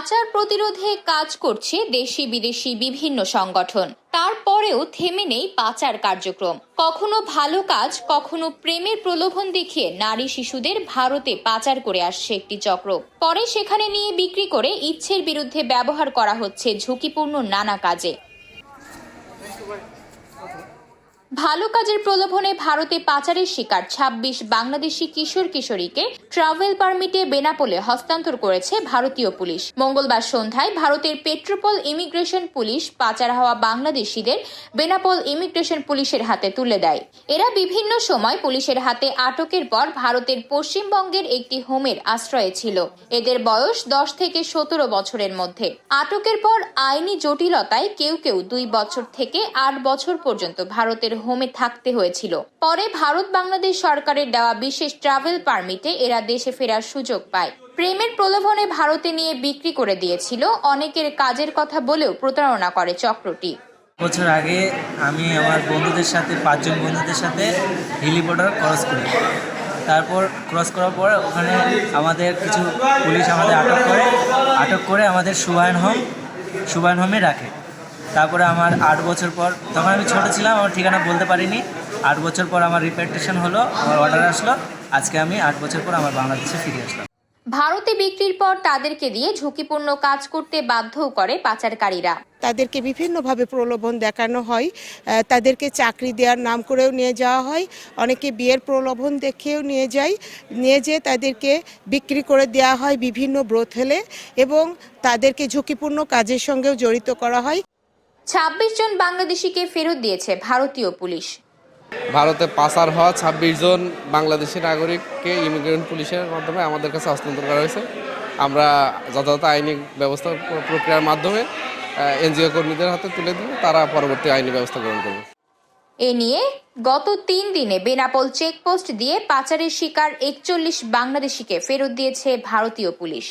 পাচার প্রতিরোধে কাজ করছে দেশি বিদেশি বিভিন্ন সংগঠন। তারপরেও থেমে নেই পাচার কার্যক্রম। কখনো ভালো কাজ, কখনো প্রেমের প্রলোভন দেখিয়ে নারী শিশুদের ভারতে পাচার করে আসছে একটি চক্র। পরে সেখানে নিয়ে বিক্রি করে ইচ্ছের বিরুদ্ধে ব্যবহার করা হচ্ছে ঝুঁকিপূর্ণ নানা কাজে। ভালো কাজের প্রলোভনে ভারতে পাচারের শিকার ২৬ বাংলাদেশি কিশোর কিশোরীকে ট্রাভেল পারমিটে বেনাপোলে হস্তান্তর করেছে ভারতীয় পুলিশ। মঙ্গলবার সন্ধ্যায় ভারতের পেট্রোপল ইমিগ্রেশন পুলিশ পাচার হওয়া বাংলাদেশিদের বেনাপোল ইমিগ্রেশন পুলিশের হাতে তুলে দেয়। এরা বিভিন্ন সময় পুলিশের হাতে আটকের পর ভারতের পশ্চিমবঙ্গের একটি হোমের আশ্রয়ে ছিল। এদের বয়স ১০ থেকে ১৭ বছরের মধ্যে। আটকের পর আইনি জটিলতায় কেউ কেউ ২ বছর থেকে ৮ বছর পর্যন্ত ভারতের হোমে থাকতে হয়েছিল। পরে ভারত বাংলাদেশ সরকারের দেওয়া বিশেষ ট্রাভেল পারমিটে এরা দেশে ফেরার সুযোগ পায়। প্রেমের প্রলোভনে ভারতে নিয়ে বিক্রি করে দিয়েছিল। অনেকের কাজের কথা বলেও প্রতারণা করে চক্রটি। বছর আগে আমি আমার বন্ধুদের সাথে ৫ জন বন্ধুদের সাথে হিলি বর্ডার ক্রস করি। তারপর ক্রস করার পর ওখানে আমাদের কিছু পুলিশ আমাদের আটক করে আমাদের সুবায়ন হোমে রাখে। তারপরে আমার ৮ বছর পর, তখন আমি ছোটো ছিলাম, আমার ঠিকানা বলতে পারিনি। ৮ বছর পর আমার রিপ্যাট্রিয়েশন হলো, আমার অর্ডার আসলো। আজকে আমি ৮ বছর পর আমার বাংলাদেশে ফিরে আসলাম। ভারতে বিক্রির পর তাদেরকে দিয়ে ঝুঁকিপূর্ণ কাজ করতে বাধ্যও করে পাচারকারীরা। তাদেরকে বিভিন্নভাবে প্রলোভন দেখানো হয়, তাদেরকে চাকরি দেওয়ার নাম করেও নিয়ে যাওয়া হয়, অনেকে বিয়ের প্রলোভন দেখিয়েও নিয়ে যেয়ে তাদেরকে বিক্রি করে দেওয়া হয় বিভিন্ন ব্রথেলে, এবং তাদেরকে ঝুঁকিপূর্ণ কাজের সঙ্গেও জড়িত করা হয়। ২৬ জন বাংলাদেশিকে ফেরত দিয়েছে ভারতীয় পুলিশ। ভারতে পাচার হওয়া ২৬ জন বাংলাদেশি নাগরিককে ইমিগ্রেশন পুলিশের মাধ্যমে আমাদের কাছে হস্তান্তর করা হয়েছে। আমরা যথাযথ আইনি ব্যবস্থা প্রক্রিয়ার মাধ্যমে এনজিও কর্মীদের হাতে তুলে দিব, তারা পরবর্তী আইনি ব্যবস্থা গ্রহণ করবে। এ নিয়ে গত ৩ দিনে বেনাপোল চেকপোস্ট দিয়ে পাচারের শিকার ৪১ বাংলাদেশিকে ফেরত দিয়েছে ভারতীয় পুলিশ।